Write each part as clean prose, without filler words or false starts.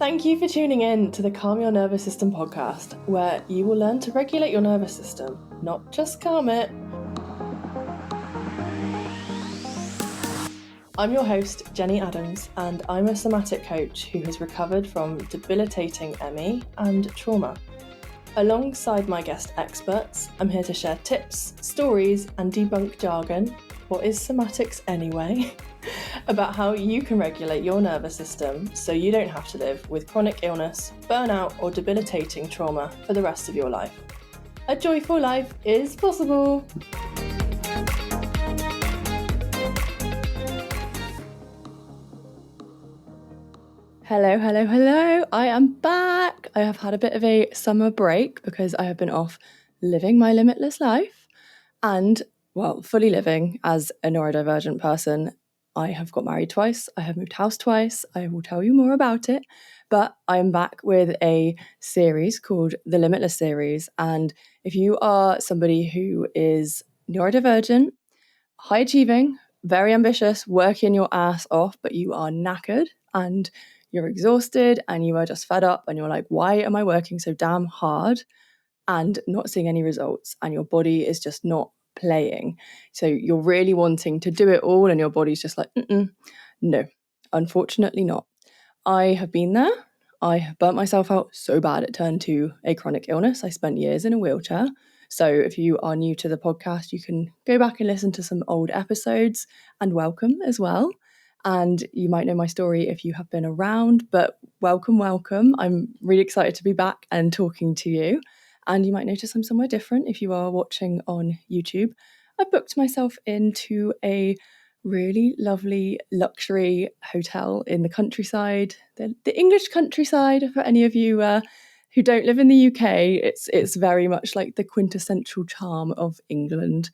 Thank you for tuning in to the Calm Your Nervous System podcast, where you will learn to regulate your nervous system, not just calm it. I'm your host, Jenny Adams, and I'm a somatic coach who has recovered from debilitating ME and trauma. Alongside my guest experts, I'm here to share tips, stories, and debunk jargon, what is somatics anyway, about how you can regulate your nervous system so you don't have to live with chronic illness, burnout, or debilitating trauma for the rest of your life. A joyful life is possible. Hello. I am back. I have had a bit of a summer break because I have been off living my limitless life and, fully living as a neurodivergent person. I have got married twice. I have moved house twice. I will tell you more about it. But I'm back with a series called the Limitless Series. And if you are somebody who is neurodivergent, high achieving, very ambitious, working your ass off, but you are knackered and you're exhausted and you are just fed up and you're like, why am I working so damn hard and not seeing any results? And your body is just not playing. So you're really wanting to do it all and your body's just like, no, unfortunately not. I have been there. I have burnt myself out so bad it turned to a chronic illness. I spent years in a wheelchair. So if you are new to the podcast, you can go back and listen to some old episodes, and welcome as well. And you might know my story if you have been around, but welcome. I'm really excited to be back and talking to you. And you might notice I'm somewhere different if you are watching on YouTube. I booked myself into a really lovely luxury hotel in the countryside, the English countryside. For any of you who don't live in the UK, it's very much like the quintessential charm of England.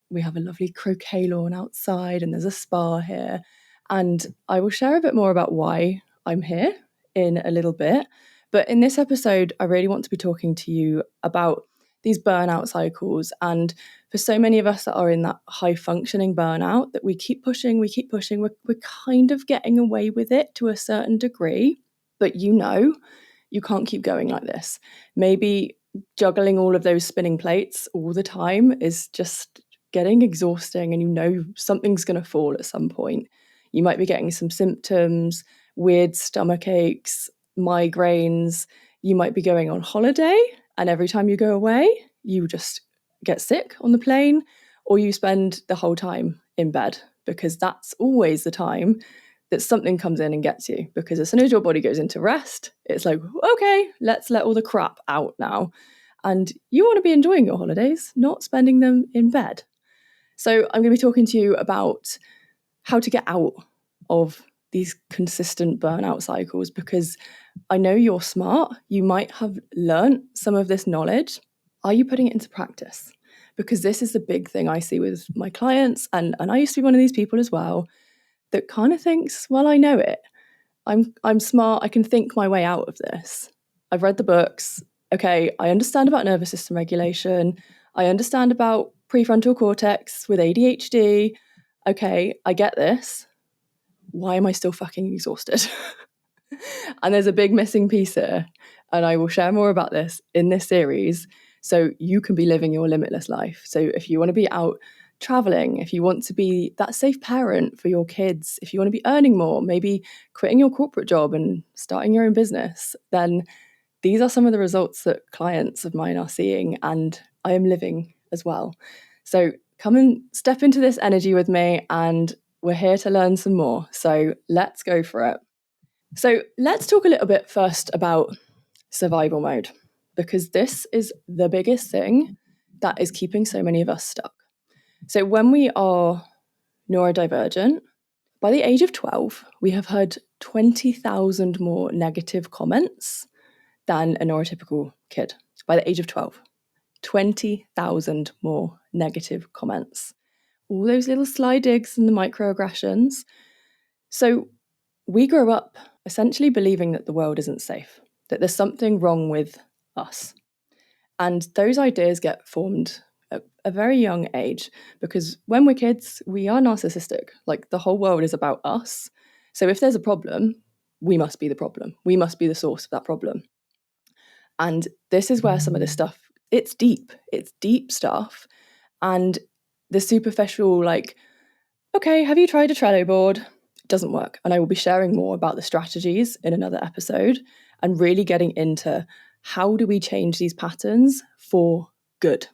We have a lovely croquet lawn outside and there's a spa here. And I will share a bit more about why I'm here in a little bit. But in this episode, I really want to be talking to you about these burnout cycles. And for so many of us that are in that high functioning burnout, that we keep pushing, we're kind of getting away with it to a certain degree. But you can't keep going like this. Maybe juggling all of those spinning plates all the time is just getting exhausting, and something's going to fall at some point. You might be getting some symptoms, weird stomach aches, migraines. You might be going on holiday, and every time you go away, you just get sick on the plane, or you spend the whole time in bed, because that's always the time that something comes in and gets you. Because as soon as your body goes into rest, it's like, okay, let's let all the crap out now. And you want to be enjoying your holidays, not spending them in bed. So I'm going to be talking to you about how to get out of these consistent burnout cycles, because I know you're smart. You might have learned some of this knowledge. Are you putting it into practice? Because this is the big thing I see with my clients. And I used to be one of these people as well that kind of thinks, well, I know it. I'm smart. I can think my way out of this. I've read the books. Okay, I understand about nervous system regulation. I understand about prefrontal cortex with ADHD. Okay, I get this. Why am I still fucking exhausted? And there's a big missing piece here. And I will share more about this in this series so you can be living your limitless life. So if you want to be out traveling, if you want to be that safe parent for your kids, if you want to be earning more, maybe quitting your corporate job and starting your own business, then these are some of the results that clients of mine are seeing, and I am living as well. So come and step into this energy with me, and we're here to learn some more. So let's go for it. So let's talk a little bit first about survival mode, because this is the biggest thing that is keeping so many of us stuck. So when we are neurodivergent, by the age of 12, we have heard 20,000 more negative comments than a neurotypical kid. By the age of 12, 20,000 more negative comments. All those little sly digs and the microaggressions. So we grow up essentially believing that the world isn't safe, that there's something wrong with us. And those ideas get formed at a very young age, because when we're kids, we are narcissistic. Like, the whole world is about us. So if there's a problem, we must be the problem. We must be the source of that problem. And this is where some of this stuff, it's deep stuff. And the superficial, like, okay, have you tried a Trello board? It doesn't work. And I will be sharing more about the strategies in another episode and really getting into how do we change these patterns for good?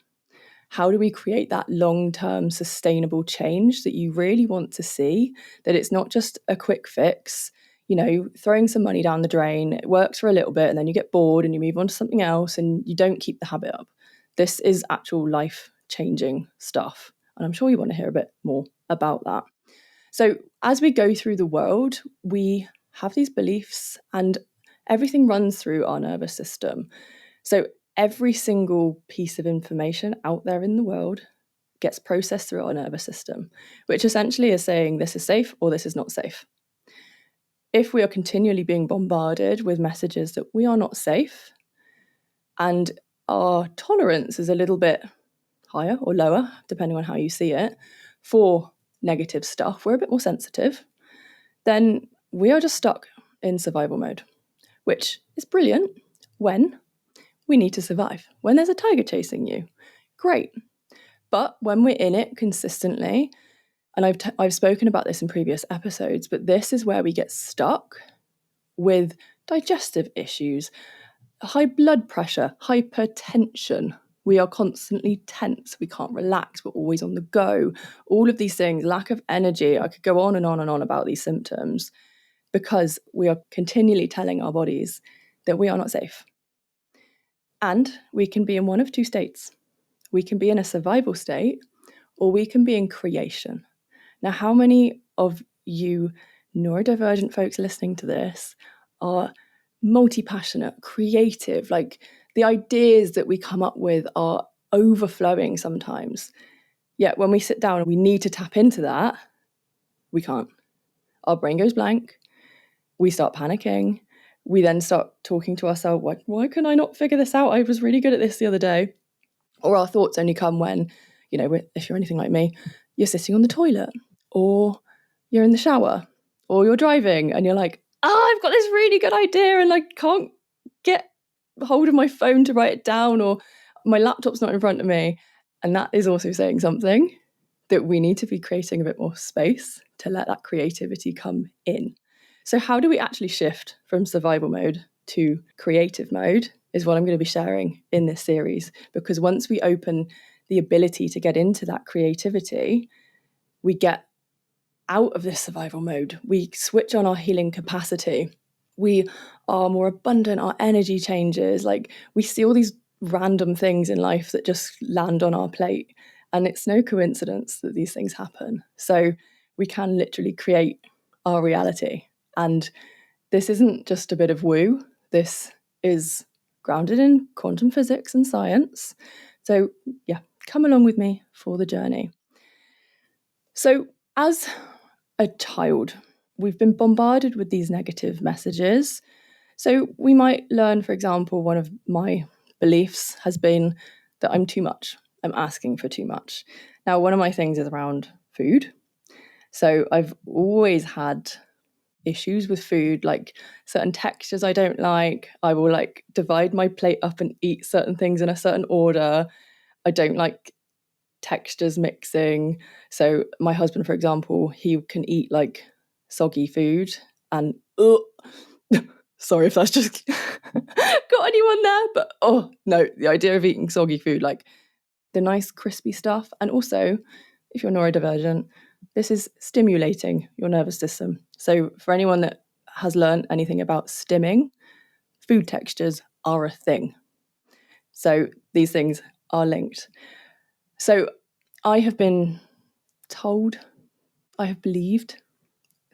How do we create that long-term sustainable change that you really want to see? That it's not just a quick fix, throwing some money down the drain. It works for a little bit and then you get bored and you move on to something else and you don't keep the habit up. This is actual life-changing stuff. And I'm sure you want to hear a bit more about that. So as we go through the world, we have these beliefs and everything runs through our nervous system. So every single piece of information out there in the world gets processed through our nervous system, which essentially is saying this is safe or this is not safe. If we are continually being bombarded with messages that we are not safe and our tolerance is a little bit higher or lower, depending on how you see it, for negative stuff, we're a bit more sensitive, then we are just stuck in survival mode, which is brilliant when we need to survive. When there's a tiger chasing you, great. But when we're in it consistently, and I've spoken about this in previous episodes, but this is where we get stuck with digestive issues, high blood pressure, hypertension. We are constantly tense. We can't relax. We're always on the go. All of these things, lack of energy. I could go on and on and on about these symptoms because we are continually telling our bodies that we are not safe. And we can be in one of two states. We can be in a survival state or we can be in creation. Now, how many of you neurodivergent folks listening to this are multi-passionate, creative? Like the ideas that we come up with are overflowing sometimes. Yet when we sit down and we need to tap into that, we can't. Our brain goes blank. We start panicking. We then start talking to ourselves, why can I not figure this out? I was really good at this the other day. Or our thoughts only come when, if you're anything like me, you're sitting on the toilet or you're in the shower or you're driving and you're like, I've got this really good idea and I can't get hold of my phone to write it down or my laptop's not in front of me. And that is also saying something that we need to be creating a bit more space to let that creativity come in. So how do we actually shift from survival mode to creative mode is what I'm going to be sharing in this series. Because once we open the ability to get into that creativity, we get out of this survival mode. We switch on our healing capacity. We are more abundant. Our energy changes. Like we see all these random things in life that just land on our plate. And it's no coincidence that these things happen. So we can literally create our reality. And this isn't just a bit of woo. This is grounded in quantum physics and science. So yeah, come along with me for the journey. So as a child, we've been bombarded with these negative messages. So we might learn, for example, one of my beliefs has been that I'm too much. I'm asking for too much. Now, one of my things is around food. So I've always had issues with food, like certain textures I don't like. I will like divide my plate up and eat certain things in a certain order. I don't like textures mixing. So my husband, for example, he can eat like soggy food and sorry if that's just got anyone there, but oh no, the idea of eating soggy food, like the nice crispy stuff. And also, if you're neurodivergent, this is stimulating your nervous system. So for anyone that has learned anything about stimming, food textures are a thing. So these things are linked. So I have been told, I have believed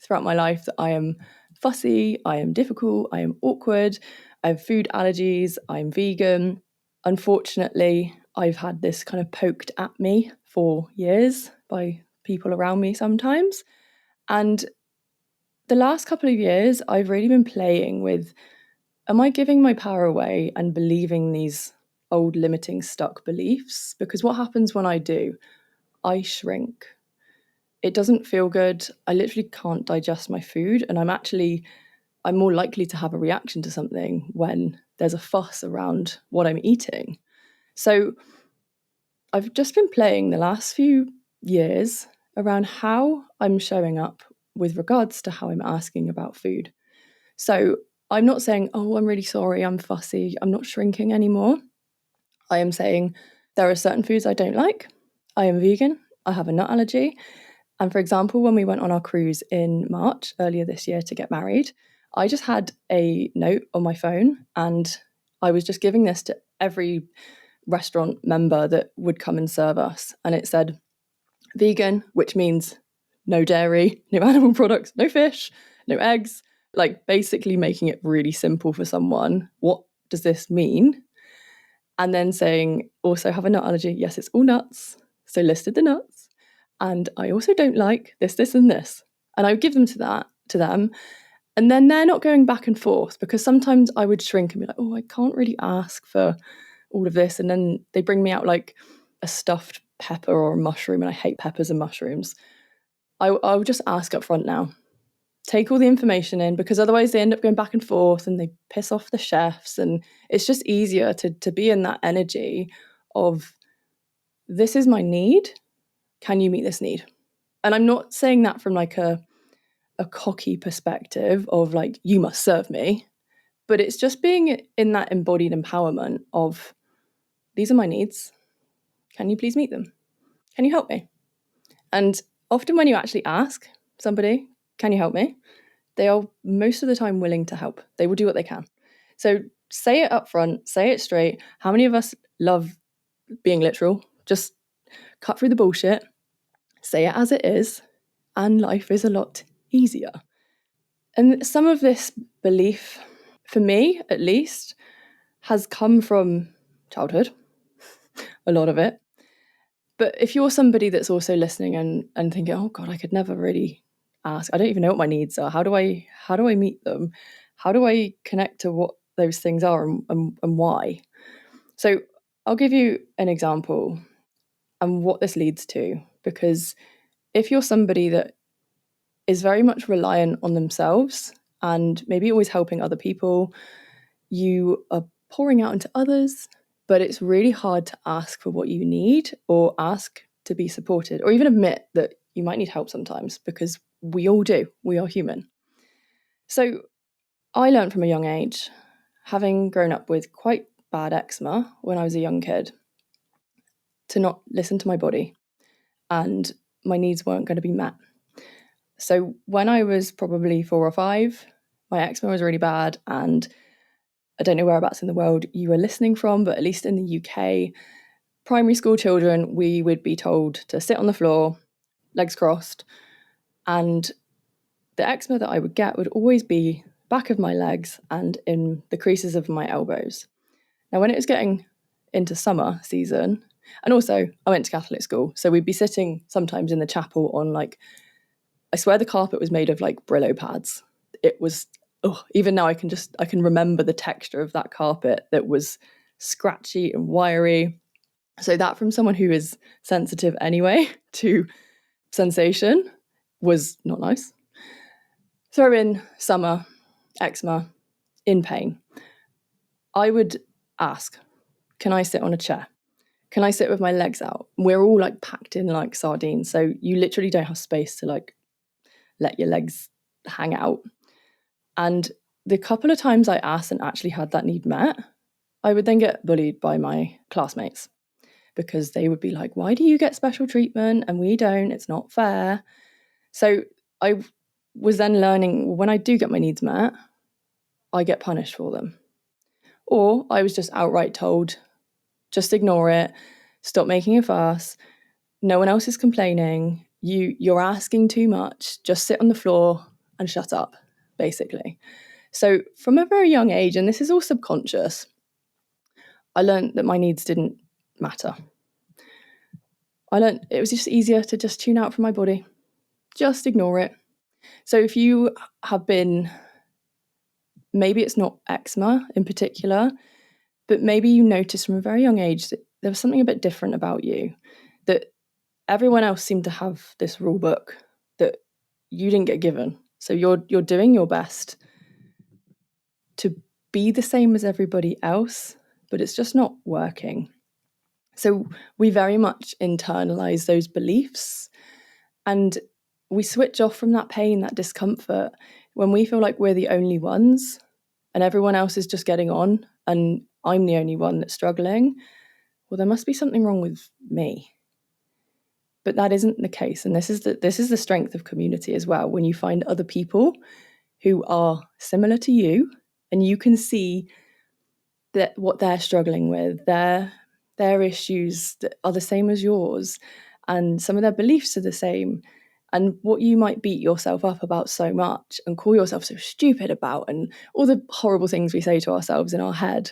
throughout my life that I am fussy, I am difficult, I am awkward, I have food allergies, I'm vegan. Unfortunately, I've had this kind of poked at me for years by people around me sometimes. And the last couple of years, I've really been playing with, am I giving my power away and believing these old limiting stuck beliefs? Because what happens when I do? I shrink. It doesn't feel good. I literally can't digest my food. And I'm actually I'm more likely to have a reaction to something when there's a fuss around what I'm eating. So I've just been playing the last few years around how I'm showing up with regards to how I'm asking about food. So I'm not saying, oh, I'm really sorry, I'm fussy, I'm not shrinking anymore. I am saying there are certain foods I don't like. I am vegan, I have a nut allergy. And for example, when we went on our cruise in March earlier this year to get married, I just had a note on my phone and I was just giving this to every restaurant member that would come and serve us. And it said vegan, which means no dairy, no animal products, no fish, no eggs, like basically making it really simple for someone. What does this mean? And then saying, also have a nut allergy. Yes, it's all nuts. So listed the nuts. And I also don't like this, this, and this. And I would give them to them. And then they're not going back and forth, because sometimes I would shrink and be like, oh, I can't really ask for all of this. And then they bring me out like a stuffed pepper or a mushroom, and I hate peppers and mushrooms. I would just ask up front now. Take all the information in, because otherwise they end up going back and forth and they piss off the chefs. And it's just easier to be in that energy of, this is my need. Can you meet this need? And I'm not saying that from like a cocky perspective of like, you must serve me, but it's just being in that embodied empowerment of, these are my needs. Can you please meet them? Can you help me? And often when you actually ask somebody, can you help me? They are most of the time willing to help. They will do what they can. So say it up front, say it straight. How many of us love being literal? Just cut through the bullshit, say it as it is, and life is a lot easier. And some of this belief, for me at least, has come from childhood, a lot of it. But if you're somebody that's also listening and thinking, oh God, I could never really ask, I don't even know what my needs are. How do I meet them? How do I connect to what those things are and why? So I'll give you an example and what this leads to, because if you're somebody that is very much reliant on themselves and maybe always helping other people, you are pouring out into others, but it's really hard to ask for what you need or ask to be supported or even admit that you might need help sometimes, because we all do. We are human. So I learned from a young age, having grown up with quite bad eczema when I was a young kid, to not listen to my body, and my needs weren't going to be met. So when I was probably 4 or 5, my eczema was really bad, and I don't know whereabouts in the world you were listening from, but at least in the UK, primary school children, we would be told to sit on the floor, legs crossed, and the eczema that I would get would always be back of my legs and in the creases of my elbows. Now, when it was getting into summer season, and also I went to Catholic school, so we'd be sitting sometimes in the chapel on like, I swear the carpet was made of like Brillo pads. It was, oh, even now I can remember the texture of that carpet that was scratchy and wiry. So that, from someone who is sensitive anyway to sensation, was not nice. Throw in summer, eczema, in pain. I would ask, can I sit on a chair? Can I sit with my legs out? We're all like packed in like sardines, so you literally don't have space to like let your legs hang out. And the couple of times I asked and actually had that need met, I would then get bullied by my classmates, because they would be like, why do you get special treatment and we don't? It's not fair. So I was then learning, when I do get my needs met, I get punished for them. Or I was just outright told, just ignore it, stop making a fuss, no one else is complaining, you're asking too much, just sit on the floor and shut up, basically. So from a very young age, and this is all subconscious, I learned that my needs didn't matter. I learned it was just easier to just tune out from my body, just ignore it. So if you have been, maybe it's not eczema in particular, but maybe you noticed from a very young age that there was something a bit different about you, that everyone else seemed to have this rule book that you didn't get given. So you're doing your best to be the same as everybody else, but it's just not working. So we very much internalize those beliefs, and we switch off from that pain, that discomfort, when we feel like we're the only ones and everyone else is just getting on and I'm the only one that's struggling. Well, there must be something wrong with me. But that isn't the case. And this is the strength of community as well. When you find other people who are similar to you and you can see that what they're struggling with, their issues that are the same as yours, and some of their beliefs are the same, and what you might beat yourself up about so much and call yourself so stupid about, and all the horrible things we say to ourselves in our head,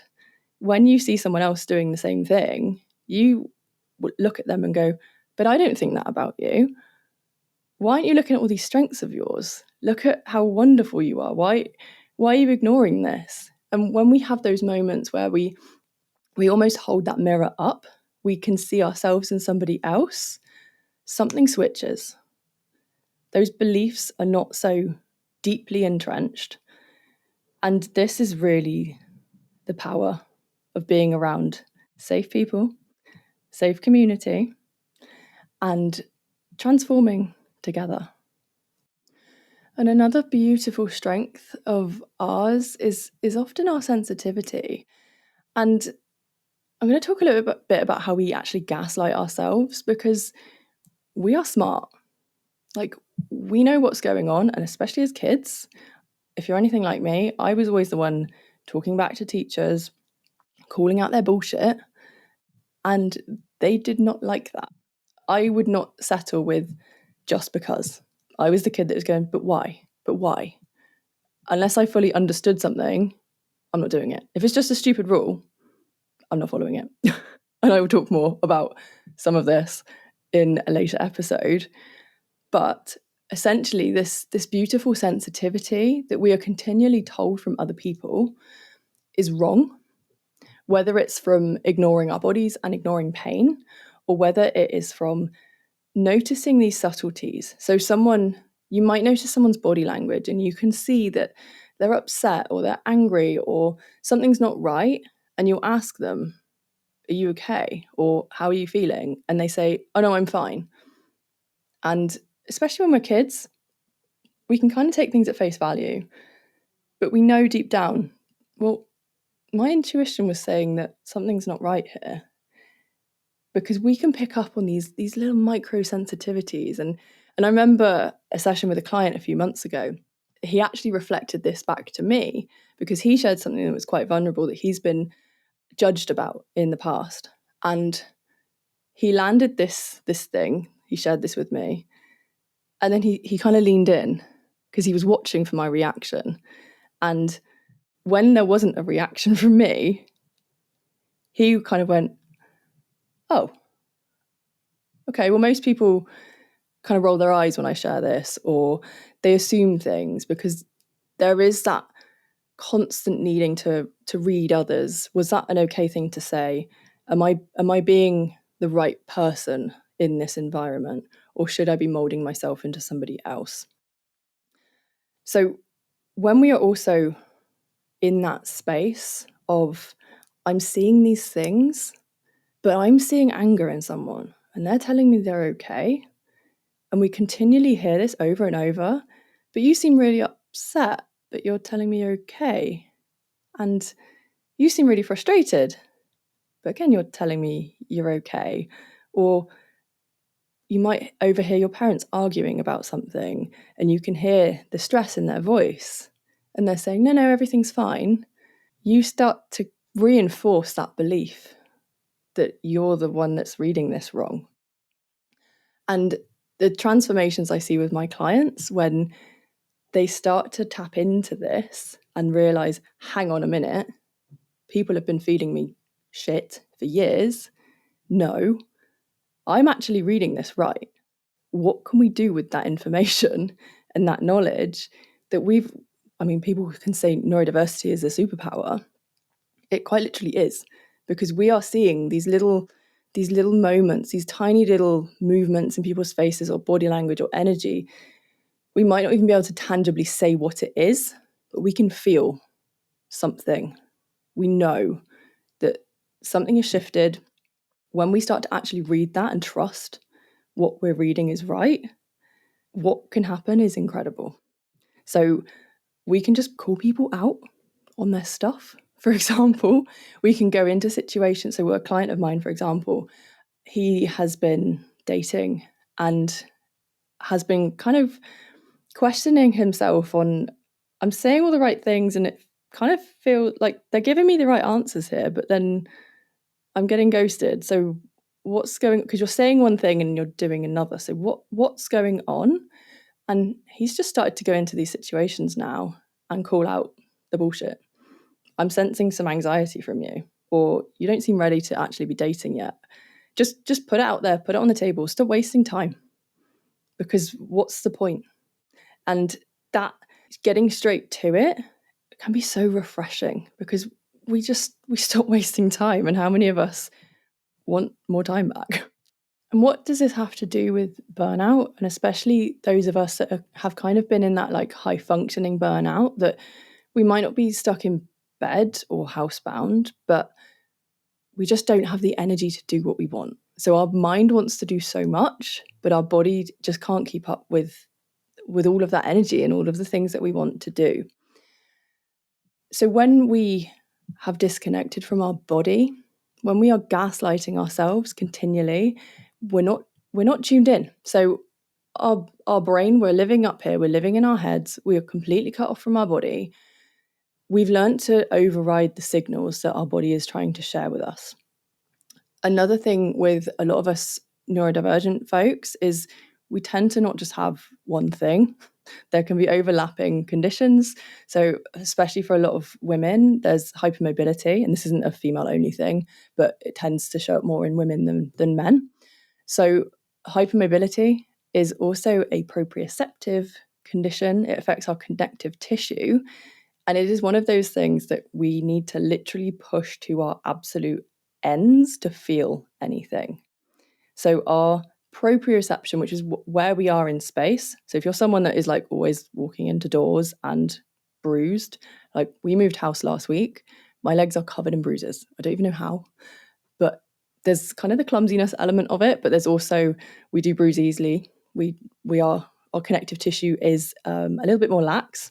when you see someone else doing the same thing, you look at them and go, but I don't think that about you. Why aren't you looking at all these strengths of yours? Look at how wonderful you are. Why are you ignoring this? And when we have those moments where we almost hold that mirror up, we can see ourselves in somebody else, something switches. Those beliefs are not so deeply entrenched. And this is really the power of being around safe people, safe community, and transforming together. And another beautiful strength of ours is often our sensitivity. And I'm going to talk a little bit about how we actually gaslight ourselves, because we are smart. Like, we know what's going on, and especially as kids, if you're anything like me, I was always the one talking back to teachers, calling out their bullshit, and they did not like that. I would not settle with just because. I was the kid that was going, but why? But why? Unless I fully understood something, I'm not doing it. If it's just a stupid rule, I'm not following it. And I will talk more about some of this in a later episode. But essentially, this beautiful sensitivity that we are continually told from other people is wrong, whether it's from ignoring our bodies and ignoring pain, or whether it is from noticing these subtleties. So you might notice someone's body language and you can see that they're upset or they're angry or something's not right, and you'll ask them, are you okay? Or how are you feeling? And they say, oh no, I'm fine. And especially when we're kids, we can kind of take things at face value, but we know deep down, well, my intuition was saying that something's not right here. Because we can pick up on these little micro sensitivities. And I remember a session with a client a few months ago. He actually reflected this back to me because he shared something that was quite vulnerable that he's been judged about in the past. And he landed this thing, he shared this with me. And then he kind of leaned in because he was watching for my reaction. And when there wasn't a reaction from me, he kind of went, oh, okay, well, most people kind of roll their eyes when I share this, or they assume things because there is that constant needing to read others. Was that an okay thing to say? Am I being the right person in this environment, or should I be molding myself into somebody else? So when we are also in that space of, I'm seeing these things, but I'm seeing anger in someone and they're telling me they're okay, and we continually hear this over and over, but you seem really upset, but you're telling me you're okay. And you seem really frustrated, but again, you're telling me you're okay. Or you might overhear your parents arguing about something and you can hear the stress in their voice and they're saying, no, everything's fine. You start to reinforce that belief that you're the one that's reading this wrong. And the transformations I see with my clients when they start to tap into this and realize, hang on a minute, people have been feeding me shit for years. No, I'm actually reading this right. What can we do with that information and that knowledge that people can say neurodiversity is a superpower. It quite literally is, because we are seeing these little moments, these tiny little movements in people's faces or body language or energy. We might not even be able to tangibly say what it is, but we can feel something. We know that something has shifted. When we start to actually read that and trust what we're reading is right, what can happen is incredible. So we can just call people out on their stuff. For example, we can go into situations. So a client of mine, for example, he has been dating and has been kind of questioning himself on, I'm saying all the right things and it kind of feels like they're giving me the right answers here, but then I'm getting ghosted. So what's going, because you're saying one thing and you're doing another. So what's going on? And he's just started to go into these situations now and call out the bullshit. I'm sensing some anxiety from you, or you don't seem ready to actually be dating yet. Just put it out there, put it on the table, stop wasting time. Because what's the point? And that getting straight to it can be so refreshing because we stop wasting time. And how many of us want more time back? And what does this have to do with burnout? And especially those of us that have kind of been in that like high functioning burnout, that we might not be stuck in bed or housebound, but we just don't have the energy to do what we want. So our mind wants to do so much, but our body just can't keep up with all of that energy and all of the things that we want to do. So when we have disconnected from our body, when we are gaslighting ourselves continually, we're not tuned in. So our brain, we're living up here, we're living in our heads, we are completely cut off from our body. We've learned to override the signals that our body is trying to share with us. Another thing with a lot of us neurodivergent folks is we tend to not just have one thing. There can be overlapping conditions. So especially for a lot of women, there's hypermobility, and this isn't a female-only thing, but it tends to show up more in women than men. So hypermobility is also a proprioceptive condition. It affects our connective tissue. And it is one of those things that we need to literally push to our absolute ends to feel anything. So our proprioception, which is where we are in space. So if you're someone that is like always walking into doors and bruised, like we moved house last week, my legs are covered in bruises. I don't even know how, but there's kind of the clumsiness element of it, but there's also, we do bruise easily. Our connective tissue is a little bit more lax,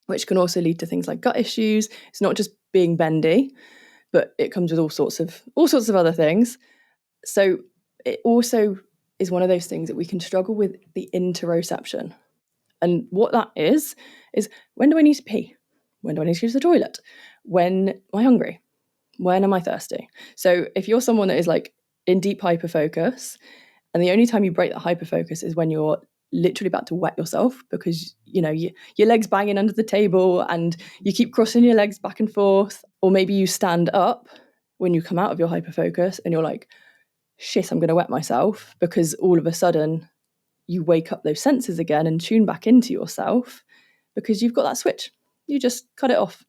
which can also lead to things like gut issues. It's not just being bendy, but it comes with all sorts of other things. So it also is one of those things that we can struggle with the interoception. And what that is when do I need to pee? When do I need to use the toilet? When am I hungry? When am I thirsty? So if you're someone that is like in deep hyperfocus, and the only time you break that hyperfocus is when you're literally about to wet yourself because your legs banging under the table and you keep crossing your legs back and forth, or maybe you stand up when you come out of your hyperfocus and you're like, shit, I'm going to wet myself, because all of a sudden you wake up those senses again and tune back into yourself because you've got that switch. You just cut it off.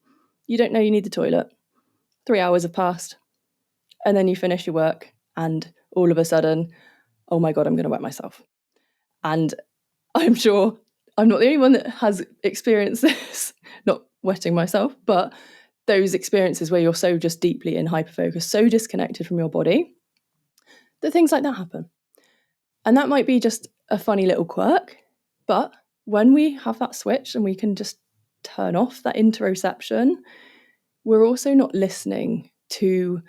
You don't know you need the toilet. 3 hours have passed. And then you finish your work and all of a sudden, oh my God, I'm going to wet myself. And I'm sure I'm not the only one that has experienced this, not wetting myself, but those experiences where you're so just deeply in hyperfocus, so disconnected from your body, that things like that happen. And that might be just a funny little quirk, but when we have that switch and we can just turn off that interoception, we're also not listening to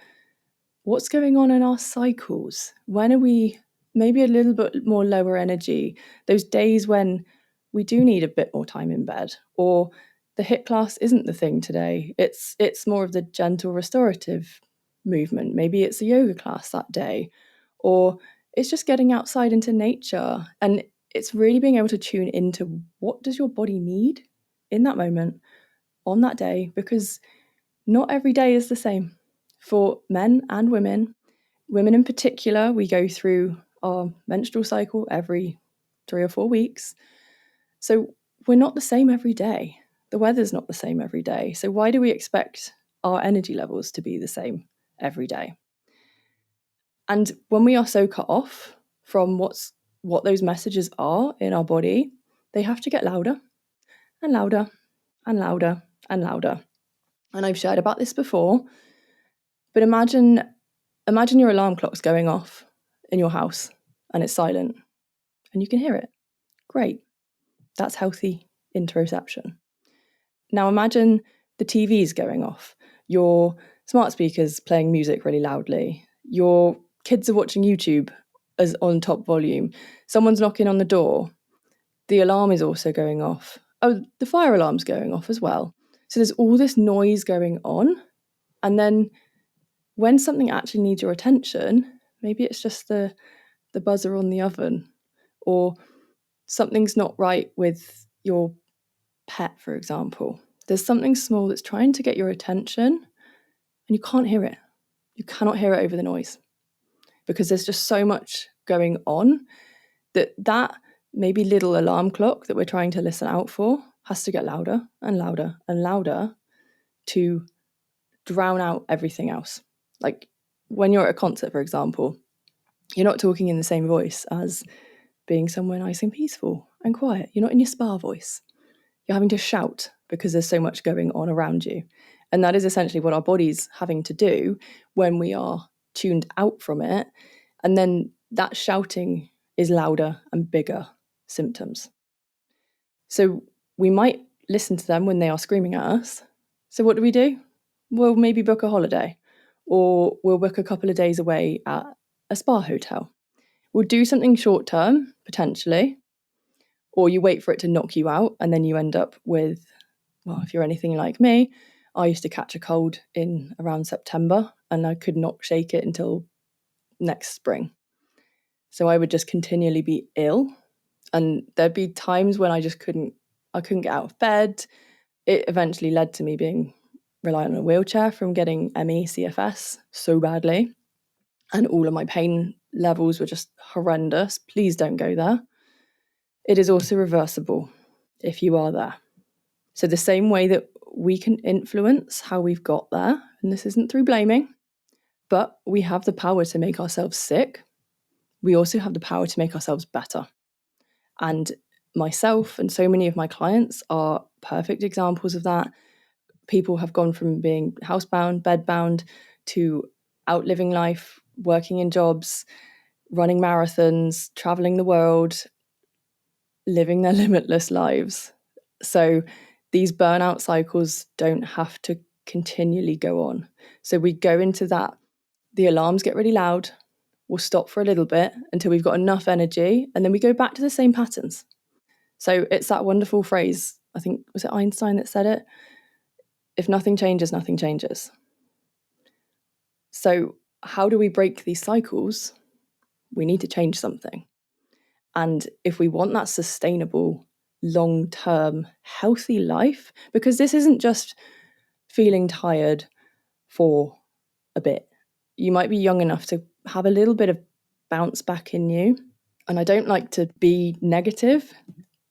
what's going on in our cycles. When are we maybe a little bit more lower energy? Those days when we do need a bit more time in bed, or the HIIT class isn't the thing today. It's more of the gentle restorative movement. Maybe it's a yoga class that day, or it's just getting outside into nature. And it's really being able to tune into what does your body need in that moment on that day, because not every day is the same for men and women. Women in particular, we go through our menstrual cycle every 3 or 4 weeks. So we're not the same every day. The weather's not the same every day. So why do we expect our energy levels to be the same every day? And when we are so cut off from what those messages are in our body, they have to get louder and louder and louder and louder. And I've shared about this before, but imagine your alarm clock's going off in your house and it's silent and you can hear it. Great. That's healthy interoception. Now imagine the TV's going off, your smart speakers playing music really loudly, your kids are watching YouTube as on top volume, someone's knocking on the door, the alarm is also going off. Oh, the fire alarm's going off as well. So there's all this noise going on. And then when something actually needs your attention, maybe it's just the buzzer on the oven, or something's not right with your pet, for example. There's something small that's trying to get your attention and you can't hear it. You cannot hear it over the noise because there's just so much going on that maybe little alarm clock that we're trying to listen out for has to get louder and louder and louder to drown out everything else. Like when you're at a concert, for example, you're not talking in the same voice as being somewhere nice and peaceful and quiet. You're not in your spa voice. You're having to shout because there's so much going on around you. And that is essentially what our body's having to do when we are tuned out from it. And then that shouting is louder and bigger symptoms. So we might listen to them when they are screaming at us. So what do? We'll maybe book a holiday, or we'll book a couple of days away at a spa hotel. We'll do something short term, potentially, or you wait for it to knock you out and then you end up with, well, if you're anything like me, I used to catch a cold in around September and I could not shake it until next spring. So I would just continually be ill, and there'd be times when I couldn't get out of bed. It eventually led to me being reliant on a wheelchair from getting ME, CFS so badly. And all of my pain levels were just horrendous. Please don't go there. It is also reversible if you are there. So the same way that we can influence how we've got there, and this isn't through blaming, but we have the power to make ourselves sick. We also have the power to make ourselves better. And myself and so many of my clients are perfect examples of that. People have gone from being housebound, bedbound, to outliving life, working in jobs, running marathons, traveling the world, living their limitless lives. So these burnout cycles don't have to continually go on. So we go into that, the alarms get really loud, we'll stop for a little bit until we've got enough energy, and then we go back to the same patterns. So it's that wonderful phrase, I think, was it Einstein that said it? If nothing changes, nothing changes. So how do we break these cycles? We need to change something. And if we want that sustainable, long-term, healthy life, because this isn't just feeling tired for a bit. You might be young enough to have a little bit of bounce back in you. And I don't like to be negative,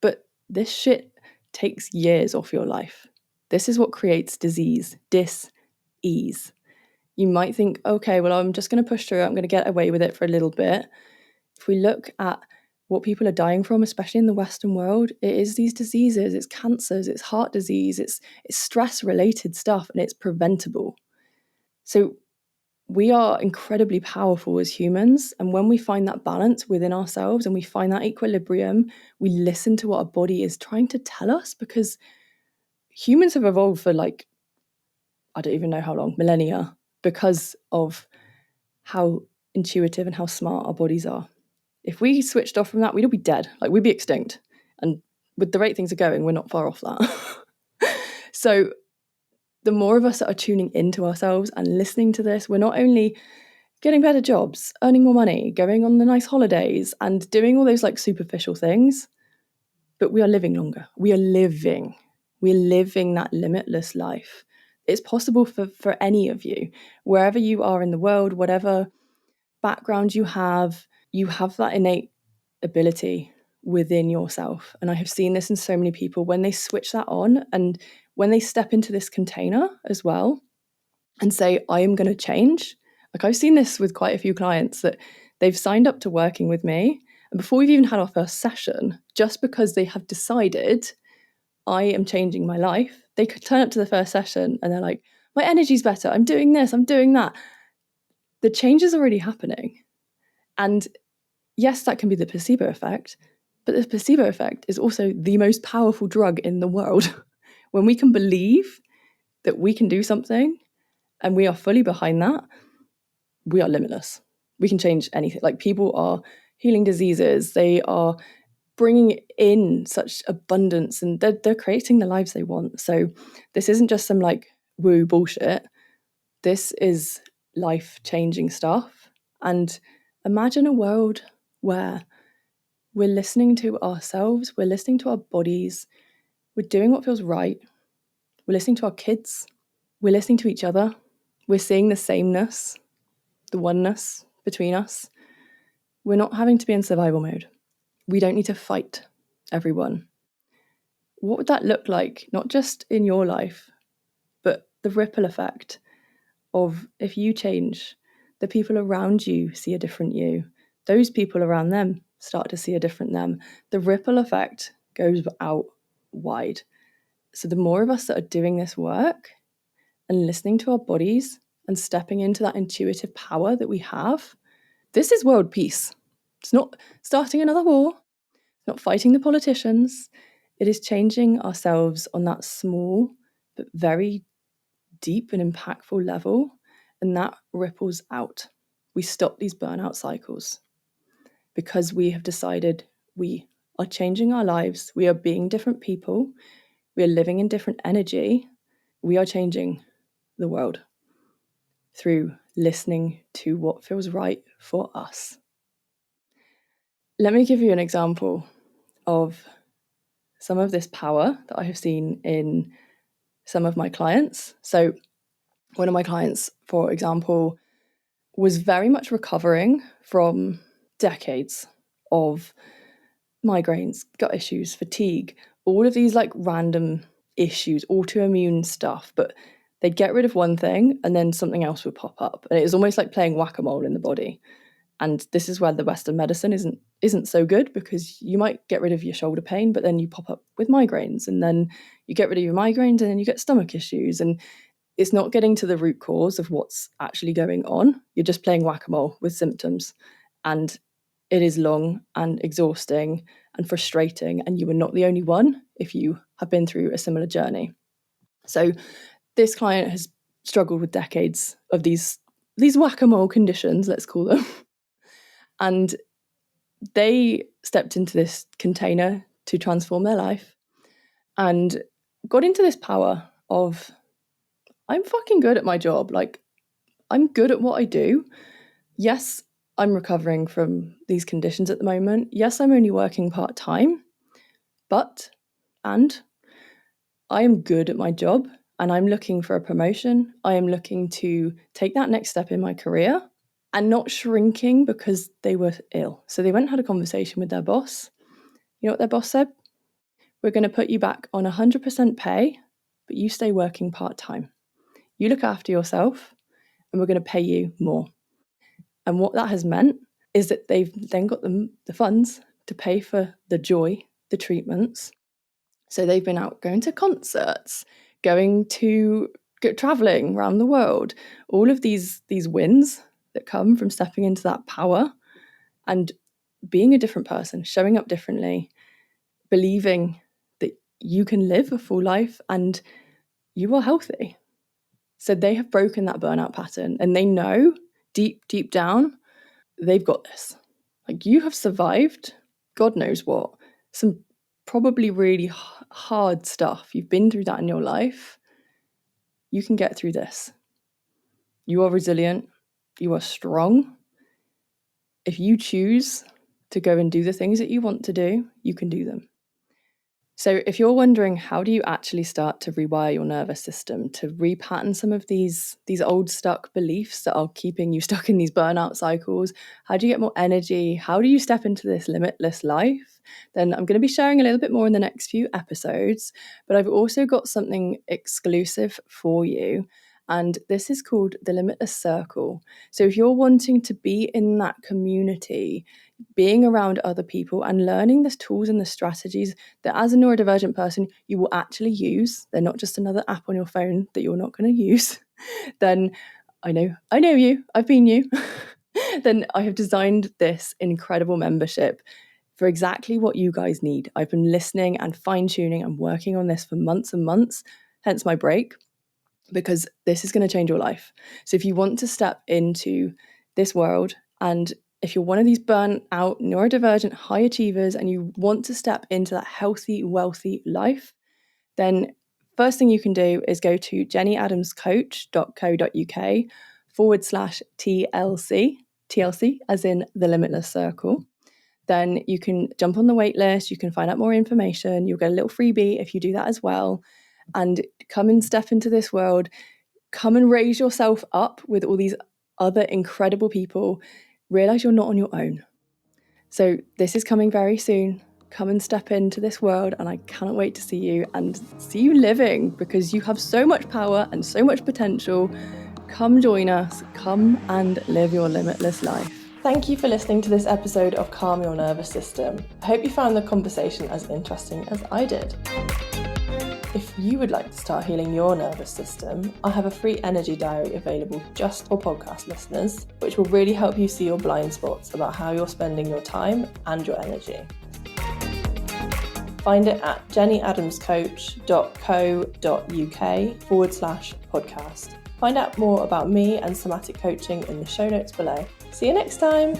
but this shit takes years off your life. This is what creates disease, dis-ease. You might think, okay, well, I'm just going to push through it. I'm going to get away with it for a little bit. If we look at what people are dying from, especially in the Western world, it is these diseases, it's cancers, it's heart disease, it's stress-related stuff, and it's preventable. So we are incredibly powerful as humans, and when we find that balance within ourselves and we find that equilibrium, we listen to what our body is trying to tell us, because humans have evolved for I don't even know how long, millennia, because of how intuitive and how smart our bodies are. If we switched off from that, we'd all be dead. We'd be extinct. And with the rate things are going, we're not far off that. So the more of us that are tuning into ourselves and listening to this, we're not only getting better jobs, earning more money, going on the nice holidays, and doing all those superficial things, but we are living longer. We're living that limitless life. It's possible for any of you, wherever you are in the world, whatever background you have that innate ability within yourself. And I have seen this in so many people when they switch that on, and when they step into this container as well and say, I am going to change. I've seen this with quite a few clients that they've signed up to working with me, and before we've even had our first session, just because they have decided, I am changing my life. They could turn up to the first session and they're like, my energy's better. I'm doing this. I'm doing that. The change is already happening. And yes, that can be the placebo effect, but the placebo effect is also the most powerful drug in the world. When we can believe that we can do something and we are fully behind that, we are limitless. We can change anything. Like, people are healing diseases. They are bringing in such abundance, and they're creating the lives they want. So this isn't just some like woo bullshit. This is life-changing stuff. And imagine a world where we're listening to ourselves, we're listening to our bodies, we're doing what feels right, we're listening to our kids, we're listening to each other, we're seeing the sameness, the oneness between us. We're not having to be in survival mode. We don't need to fight everyone. What would that look like, not just in your life, but the ripple effect of, if you change, the people around you see a different you. Those people around them start to see a different them. The ripple effect goes out wide. So the more of us that are doing this work and listening to our bodies and stepping into that intuitive power that we have, this is world peace. It's not starting another war, it's not fighting the politicians. It is changing ourselves on that small but very deep and impactful level, and that ripples out. We stop these burnout cycles because we have decided we are changing our lives. We are being different people. We are living in different energy. We are changing the world through listening to what feels right for us. Let me give you an example of some of this power that I have seen in some of my clients. So one of my clients, for example, was very much recovering from decades of migraines, gut issues, fatigue, all of these like random issues, autoimmune stuff. But they'd get rid of one thing and then something else would pop up. And it was almost like playing whack-a-mole in the body. And this is where the Western medicine isn't so good, because you might get rid of your shoulder pain, but then you pop up with migraines, and then you get rid of your migraines and then you get stomach issues. And it's not getting to the root cause of what's actually going on. You're just playing whack-a-mole with symptoms. And it is long and exhausting and frustrating. And you are not the only one if you have been through a similar journey. So this client has struggled with decades of these whack-a-mole conditions, let's call them. And they stepped into this container to transform their life and got into this power of, I'm fucking good at my job. Like, I'm good at what I do. Yes, I'm recovering from these conditions at the moment. Yes, I'm only working part-time, and I am good at my job, and I'm looking for a promotion. I am looking to take that next step in my career, and not shrinking because they were ill. So they went and had a conversation with their boss. You know what their boss said? We're going to put you back on 100% pay, but you stay working part-time. You look after yourself, and we're going to pay you more. And what that has meant is that they've then got the funds to pay for the joy, the treatments. So they've been out going to concerts, going to traveling around the world. All of these wins that come from stepping into that power and being a different person, showing up differently, believing that you can live a full life and you are healthy. So they have broken that burnout pattern, and they know deep, deep down, they've got this. Like, you have survived, God knows what, some probably really hard stuff. You've been through that in your life. You can get through this. You are resilient. You are strong. If you choose to go and do the things that you want to do, you can do them. So if you're wondering, how do you actually start to rewire your nervous system, to repattern some of these old stuck beliefs that are keeping you stuck in these burnout cycles? How do you get more energy? How do you step into this limitless life? Then I'm going to be sharing a little bit more in the next few episodes, but I've also got something exclusive for you. And this is called the Limitless Circle. So if you're wanting to be in that community, being around other people and learning the tools and the strategies that as a neurodivergent person you will actually use, they're not just another app on your phone that you're not going to use, then I know you, I've been you, then I have designed this incredible membership for exactly what you guys need. I've been listening and fine-tuning and working on this for months and months, hence my break, because this is going to change your life. So if you want to step into this world, and if you're one of these burnt out, neurodivergent high achievers and you want to step into that healthy, wealthy life, then first thing you can do is go to jennyadamscoach.co.uk/TLC, TLC as in the Limitless Circle. Then you can jump on the wait list, you can find out more information, you'll get a little freebie if you do that as well. And come and step into this world, come and raise yourself up with all these other incredible people. Realize you're not on your own. So this is coming very soon. Come and step into this world, and I cannot wait to see you and see you living, because you have so much power and so much potential. Come join us, come and live your limitless life. Thank you for listening to this episode of Calm Your Nervous System. I hope you found the conversation as interesting as I did. If you would like to start healing your nervous system, I have a free energy diary available just for podcast listeners, which will really help you see your blind spots about how you're spending your time and your energy. Find it at jennyadamscoach.co.uk/podcast. Find out more about me and somatic coaching in the show notes below. See you next time.